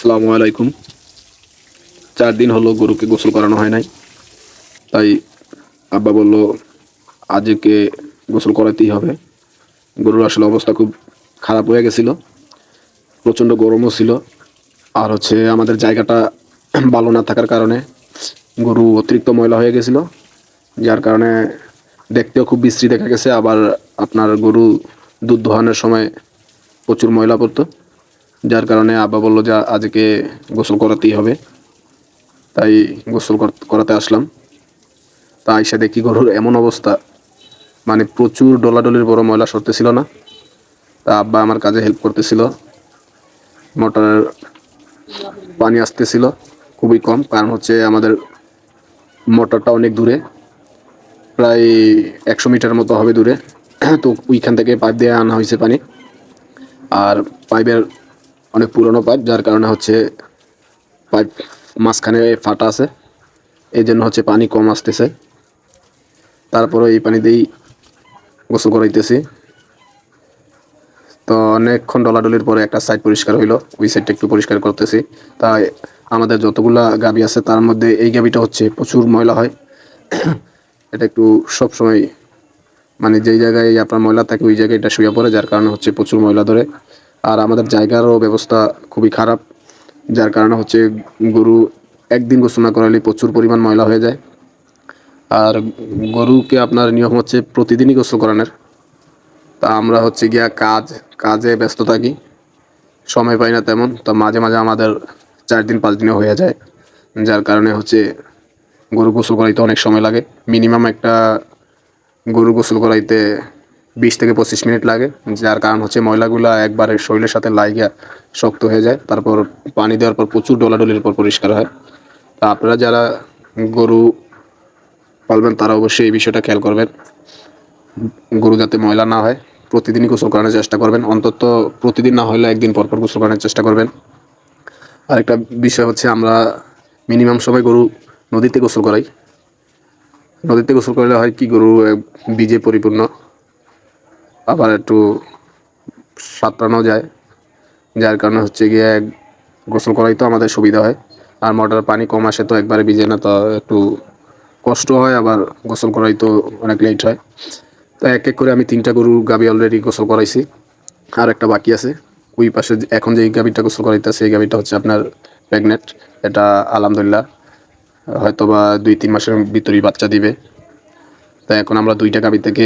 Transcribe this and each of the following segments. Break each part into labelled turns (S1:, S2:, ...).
S1: আসসালামু আলাইকুম। 4 দিন হলো গরুকে গোসল করানো হয় নাই, তাই আব্বা বলল আজকে গোসল করাতেই হবে। গরুর আসলে অবস্থা খুব খারাপ হয়ে গেছিল, প্রচণ্ড গরমও ছিল। আর আমাদের জায়গাটা ভালো না থাকার কারণে গরু অতিরিক্ত ময়লা হয়ে গেছিল, যার কারণে দেখতেও খুব বিশ্রী দেখা গেছে। আবার আপনার গরু দুধ দোহানোর সময় প্রচুর ময়লা পড়তো, যার কারণে আব্বা বলল যে আজকে গোসল করাতেই হবে। তাই গোসল করাতে আসলাম। তা আইসা দেখি গরুর এমন অবস্থা, মানে প্রচুর ডলাডলির বড় ময়লা সরতেছিল না। তা আব্বা আমার কাজে হেল্প করতেছিল। মোটরের পানি আসতেছিল খুবই কম, কারণ আমাদের মোটরটা অনেক দূরে, প্রায় 100 মিটার মতো হবে দূরে। তো ওইখান থেকে পাইপ দিয়ে আনা হয়েছে পানি। আর পাইপের অনেক পুরনো পাইপ, যার কারণে পাইপ মাঝখানে ফাটা আছে, এই জন্য পানি কম আসতেছে। তারপরে এই পানি দিয়েই গোসল করাইতেছি। তো অনেকক্ষণ ডলাডলির পরে একটা সাইড পরিষ্কার হইলো, ওই সাইডটা একটু পরিষ্কার করতেছি। তাই আমাদের যতগুলা গাভী আছে তার মধ্যে এই গাভীটা প্রচুর ময়লা হয়। এটা একটু সবসময়, মানে যেই জায়গায় আপনার ময়লা থাকে ওই জায়গায় এটা শুয়ে পড়ে, যার কারণে প্রচুর ময়লা ধরে। আর আমাদের জায়গারও ব্যবস্থা খুবই খারাপ, যার কারণে গরু একদিন গোসল না করালে প্রচুর পরিমাণ ময়লা হয়ে যায়। আর গরুকে আপনার নিয়ম প্রতিদিনই গোসল করানোর। তা আমরা গিয়া কাজে ব্যস্ত থাকি, সময় পাই না তেমন। তো মাঝে মাঝে আমাদের 4 দিন 5 দিনে হয়ে যায়, যার কারণে গরু গোসল করাইতে অনেক সময় লাগে। মিনিমাম একটা গরু গোসল করাইতে 20 থেকে 25 মিনিট লাগে, যার কারণ ময়লাগুলা একবারে শরীরের সাথে লাগিয়া শক্ত হয়ে যায়। তারপর পানি দেওয়ার পর প্রচুর ডলাডলির পর পরিষ্কার হয়। তা আপনারা যারা গরু পালবেন তারা অবশ্যই এই বিষয়টা খেয়াল করবেন, গরু যাতে ময়লা না হয়। প্রতিদিনই গোসল করানোর চেষ্টা করবেন, অন্তত প্রতিদিন না হলে একদিন পর পর গোসল করানোর চেষ্টা করবেন। আরেকটা বিষয় আমরা মিনিমাম সময় গরু নদীতে গোসল করাই। নদীতে গোসল করলে হয় কি, গরু বীজে পরিপূর্ণ, আবার একটু সাঁতরানো যায়, যার কারণে গিয়ে গোসল করাই তো আমাদের সুবিধা হয়। আর মোটরের পানি কম আসে, তো একবারে ভিজে না, তো একটু কষ্ট হয়। আবার গোসল করাই তো অনেক লেট হয়। তো এক এক করে আমি 3টা গরু গাভী অলরেডি গোসল করাইছি, আর একটা বাকি আছে। ওই পাশে এখন যে গাভীটা গোসল করাইতেছে এই গাভীটা আপনার প্রেগনেন্ট। এটা আলহামদুলিল্লাহ হয়তো বা 2-3 মাসের ভিতরেই বাচ্চা দিবে। তাই এখন আমরা 2টা গাভী থেকে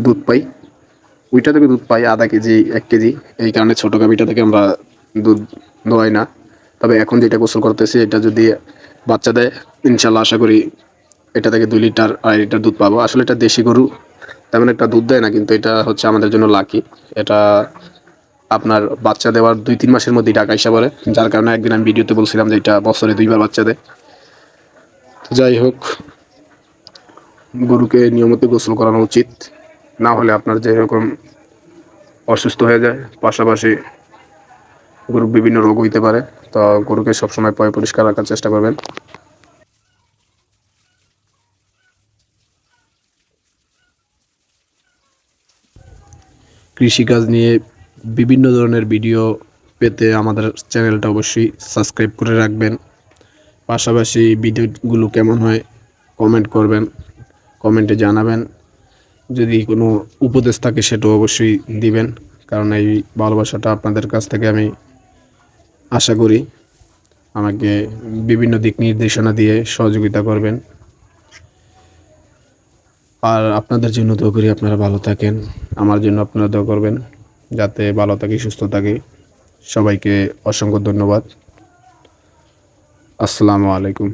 S1: দুধ পাই। ওইটা থেকে দুধ পাই আধা কেজি 1 কেজি, এই কারণে ছোটো গাভীটা থেকে আমরা দুধ দোয়াই না। তবে এখন যেটা গোসল করতেছি এটা যদি বাচ্চা দেয়, ইনশাল্লাহ আশা করি এটা থেকে 2 লিটার 2.5 লিটার দুধ পাবো। আসলে এটা দেশি গরু, তেমন একটা দুধ দেয় না, কিন্তু এটা আমাদের জন্য লাকি। এটা আপনার বাচ্চা দেওয়ার 2-3 মাসের মধ্যেই টাকা হিসাব করে, যার কারণে একদিন আমি ভিডিওতে বলছিলাম যে এটা বছরে 2বার বাচ্চা দেয়। যাই হোক, গরুকে নিয়মিত গোসল করানো উচিত, না হলে আপনার যেরকম অসুস্থ হয়ে যায়, পাশাপাশি গরুর বিভিন্ন রোগ হইতে পারে। তো গরুকে সবসময় পরিষ্কার রাখার চেষ্টা করবেন। কৃষিকাজ নিয়ে বিভিন্ন ধরনের ভিডিও পেতে আমাদের চ্যানেলটা অবশ্যই সাবস্ক্রাইব করে রাখবেন। পাশাপাশি ভিডিওগুলো কেমন হয় কমেন্ট করবেন, কমেন্টে জানাবেন। যদি কোনো উপদেশ থাকে সেটাও অবশ্যই দিবেন, কারণ এই ভালোবাসাটা আপনাদের কাছ থেকে আমি আশা করি। আমাকে বিভিন্ন দিক নির্দেশনা দিয়ে সহযোগিতা করবেন। আর আপনাদের জন্য দোয়া করি আপনারা ভালো থাকেন, আমার জন্য আপনারা দোয়া করবেন যাতে ভালো থাকি, সুস্থ থাকি। সবাইকে অসংখ্য ধন্যবাদ। আসসালামু আলাইকুম।